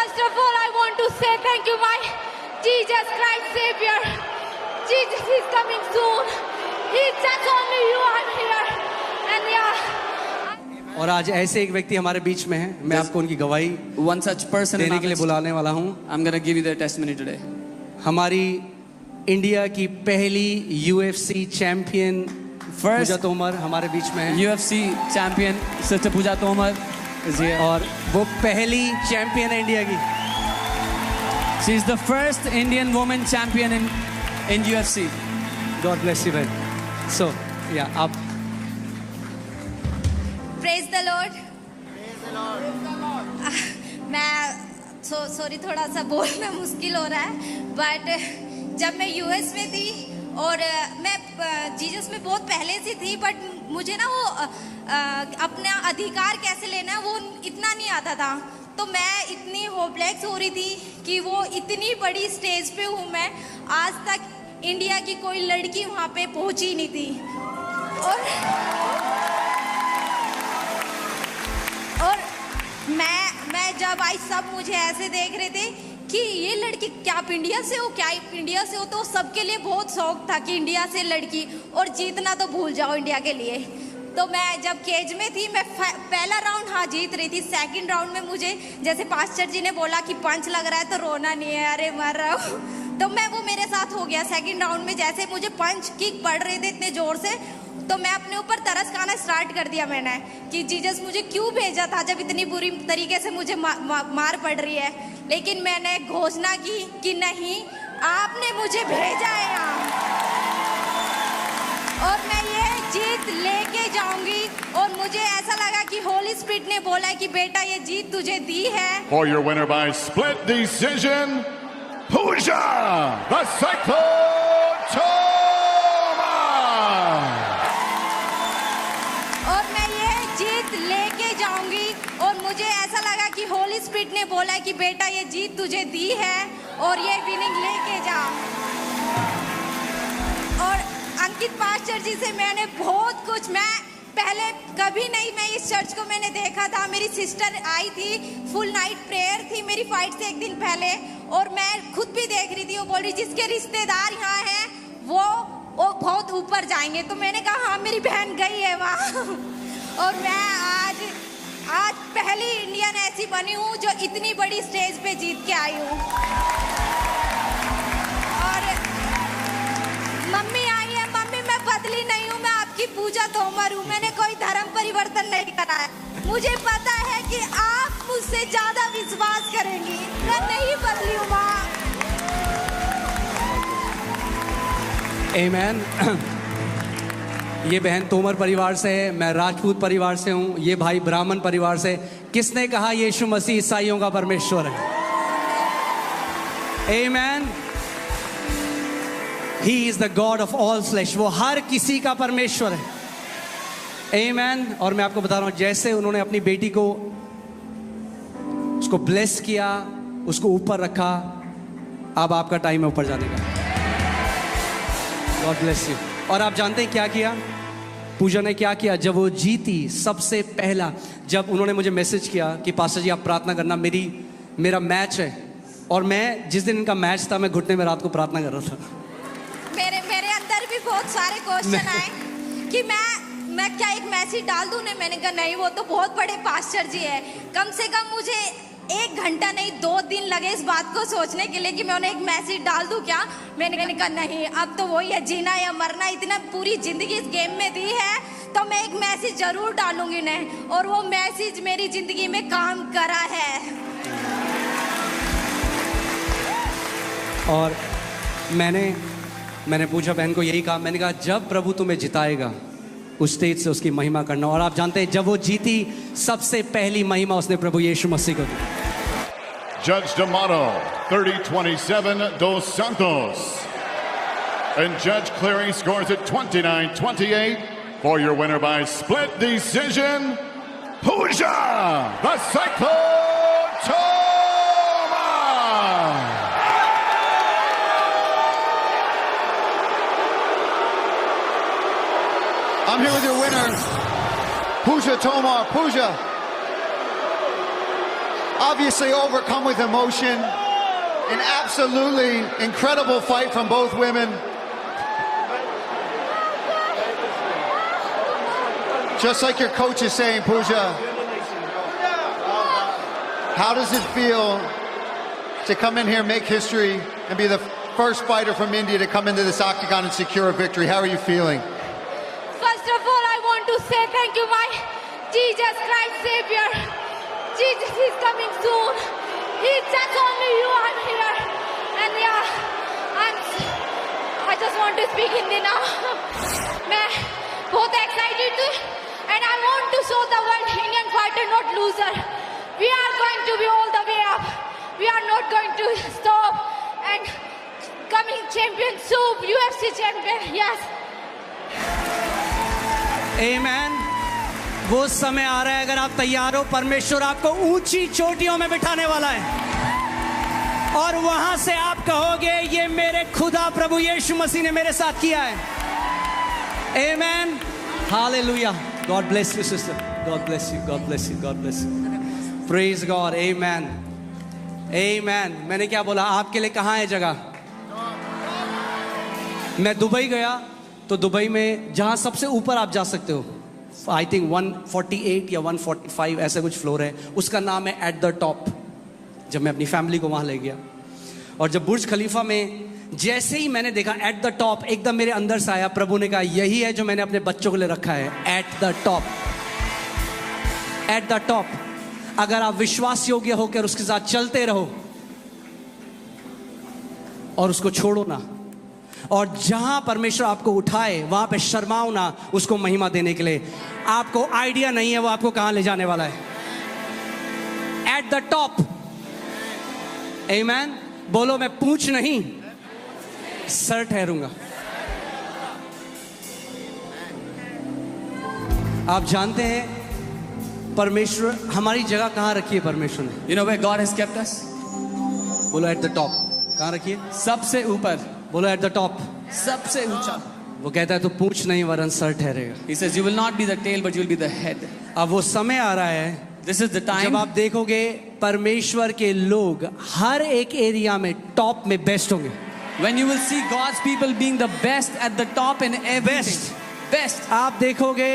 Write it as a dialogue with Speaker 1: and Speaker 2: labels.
Speaker 1: First of all, I want to say thank you, my Jesus Christ Savior. Jesus is coming soon. It's just only you I'm here. And yeah.
Speaker 2: और आज ऐसे एक व्यक्ति हमारे बीच में है, मैं आपको उनकी गवाही
Speaker 3: One such person in
Speaker 2: देने
Speaker 3: our
Speaker 2: के लिए
Speaker 3: midst.
Speaker 2: बुलाने वाला हूँ।
Speaker 3: I'm gonna give you their testimony today.
Speaker 2: हमारी इंडिया की पहली UFC चैंपियन
Speaker 3: First
Speaker 2: पूजा तोमर हमारे बीच में है
Speaker 3: UFC champion Sister Pooja Tomar is here.
Speaker 2: और वो पहली चैंपियन है इंडिया की।
Speaker 3: She is the first Indian woman champion in UFC.
Speaker 2: God bless you, man. So, yeah, आप
Speaker 1: Praise the Lord. मैं सॉरी थोड़ा सा बोलना मुश्किल हो रहा है, बट जब मैं यूएस में थी और मैं जीसस में बहुत पहले से थी, बट मुझे ना वो अपना अधिकार कैसे लेना है वो इतना नहीं आता था। तो मैं इतनी होपलेस हो रही थी कि वो इतनी बड़ी स्टेज पे हूँ मैं, आज तक इंडिया की कोई लड़की वहाँ पे पहुँची नहीं थी। और मैं जब आई सब मुझे ऐसे देख रहे थे कि ये लड़की क्या आप इंडिया से हो, क्या आप इंडिया से हो। तो सबके लिए बहुत शौक था कि इंडिया से लड़की, और जीतना तो भूल जाओ इंडिया के लिए। तो मैं जब केज में थी, मैं पहला राउंड हाँ जीत रही थी। सेकंड राउंड में मुझे जैसे पास्टर जी ने बोला कि पंच लग रहा है तो रोना नहीं है, अरे मर रहा हूँ, तो मैं वो मेरे साथ हो गया। सेकंड राउंड में जैसे मुझे पंच किक पड़ रहे थे इतने जोर से, तो मैं अपने ऊपर तरस खाना स्टार्ट कर दिया मैंने कि जीसस मुझे क्यों भेजा था जब इतनी बुरी तरीके से मुझे मार पड़ रही है। लेकिन मैंने घोषणा की कि नहीं, आपने मुझे भेजा है यहाँ, और मैं ये जीत लेके जाऊंगी। और मुझे ऐसा लगा कि होली स्पिरिट ने बोला है कि बेटा ये जीत तुझे दी है।
Speaker 4: For your winner by split decision, Pooja the Cyclotoma.
Speaker 1: और मैं ये जीत लेके जाऊंगी, और मुझे ऐसा लगा कि होली स्पिरिट ने बोला है कि बेटा ये जीत तुझे दी है और ये विनिंग लेके जा। और अंकित पास्टर जी से मैंने बहुत कुछ, मैं पहले कभी नहीं, मैं इस चर्च को मैंने देखा था। मेरी सिस्टर आई थी, फुल नाइट प्रेयर थी मेरी फाइट से एक दिन पहले, और मैं खुद भी देख रही थी। वो बोल रही जिसके रिश्तेदार यहाँ हैं वो बहुत ऊपर जाएंगे। तो मैंने कहा हाँ मेरी बहन गई है वहाँ। और मैं आज पहली इंडियन ऐसी बनी हूँ जो इतनी बड़ी स्टेज पे जीत के आई हूँ। और मम्मी आई है, मम्मी मैं बदली नहीं हूँ, मैं आपकी पूजा तोमर हूँ, मैंने कोई धर्म परिवर्तन नहीं करा है। मुझे पता है कि आप मुझसे ज्यादा विश्वास करेंगी, मैं नहीं बदली हूँ माँ।
Speaker 2: आमेन। ये बहन तोमर परिवार से है, मैं राजपूत परिवार से हूँ, ये भाई ब्राह्मण परिवार से। किसने कहा यीशु मसीह ईसाइयों का परमेश्वर है? आमेन। He is the God of all flesh. वो हर किसी का परमेश्वर है। आमेन। और मैं आपको बता रहा हूँ, जैसे उन्होंने अपनी बेटी को उसको ब्लेस किया, उसको ऊपर रखा, अब आपका टाइम है ऊपर जाने का। God bless you। और आप जानते हैं क्या किया पूजा ने? क्या किया जब वो जीती? सबसे पहला जब उन्होंने मुझे मैसेज किया कि पास्टर जी आप प्रार्थना करना, मेरा मैच है, और मैं जिस दिन इनका मैच था मैं घुटने में रात को प्रार्थना कर रहा था।
Speaker 1: मेरे अंदर भी बहुत सारे क्वेश्चन आए कि मैं क्या एक मैसेज डाल दूं ने? मैंने कहा नहीं, वो तो बहुत बड़े पास्टर जी है, कम से कम मुझे 1 घंटा नहीं 2 दिन लगे इस बात को सोचने के लिए कि मैं उन्हें एक मैसेज डाल दूं क्या। मैंने कहा नहीं, अब तो वही है, जीना या मरना, इतना पूरी जिंदगी इस गेम में दी है तो मैं एक मैसेज जरूर डालूंगी उन्हें। और वो मैसेज मेरी जिंदगी में काम करा है।
Speaker 2: और मैंने पूजा बहन को यही कहा, मैंने कहा जब प्रभु तुम्हें जिताएगा उस स्टेज से उसकी महिमा करना। और आप जानते हैं जब वो जीती, सबसे पहली महिमा उसने प्रभु यीशु मसीह को दी।
Speaker 4: Judge D'Amato, 30-27 Dos Santos. And Judge Cleary scores it 29-28 for your winner by split decision, Pooja the Cyclotoma.
Speaker 5: I'm here with your winner, Pooja Tomar. Pooja, obviously overcome with emotion. An absolutely incredible fight from both women. Just like your coach is saying, Pooja, how does it feel to come in here, make history, and be the first fighter from India to come into this octagon and secure a victory? How are you feeling?
Speaker 1: First of all, I want to say thank you, my Jesus Christ Savior. Jesus is coming soon. It's just only you, I'm here. And yeah, I just want to speak Hindi now. मैं बहुत excited हूँ. And I want to show the world Indian fighter not loser. We are going to be all the way up. We are not going to stop. And coming champion soon, UFC champion, yes.
Speaker 2: आमेन। वो समय आ रहा है, अगर आप तैयार हो, परमेश्वर आपको ऊंची चोटियों में बिठाने वाला है और वहां से आप कहोगे ये मेरे खुदा प्रभु यीशु मसीह ने मेरे साथ किया है। Amen. Hallelujah. God bless you sister, God bless you, God bless you, God bless you. Praise God. Amen, amen. मैंने क्या बोला, आपके लिए कहाँ है जगह? मैं दुबई गया तो दुबई में जहां सबसे ऊपर आप जा सकते हो, आई थिंक 148 या 145 ऐसा कुछ फ्लोर है, उसका नाम है एट द टॉप। जब मैं अपनी फैमिली को वहां ले गया और जब बुर्ज खलीफा में जैसे ही मैंने देखा एट द टॉप, एकदम मेरे अंदर से आया, प्रभु ने कहा यही है जो मैंने अपने बच्चों के लिए रखा है, at the top. Eight the top. अगर आप विश्वास योग्य होकर उसके साथ चलते रहो और उसको छोड़ो ना, और जहां परमेश्वर आपको उठाए वहां पे शर्माओ ना उसको महिमा देने के लिए। आपको आइडिया नहीं है वो आपको कहां ले जाने वाला है। At the top. आमेन। बोलो, मैं पूंछ नहीं सर ठहरूंगा। आप जानते हैं परमेश्वर हमारी जगह कहां रखी है परमेश्वर ने?
Speaker 3: You know where God has kept us?
Speaker 2: बोलो एट द टॉप। कहां रखी है?
Speaker 3: सबसे ऊपर।
Speaker 2: बोलो एट द टॉप।
Speaker 3: सबसे ऊंचा।
Speaker 2: वो कहता है तो पूंछ नहीं वरन सर ठहरेगा।
Speaker 3: He says you will not be the tail but you will be the head.
Speaker 2: अब वो समय आ रहा है,
Speaker 3: This is the time
Speaker 2: जब आप देखोगे परमेश्वर के लोग हर एक एरिया में टॉप में बेस्ट होंगे।
Speaker 3: when you will see God's people being the best at the top in everything.
Speaker 2: Best.
Speaker 3: Best.
Speaker 2: आप देखोगे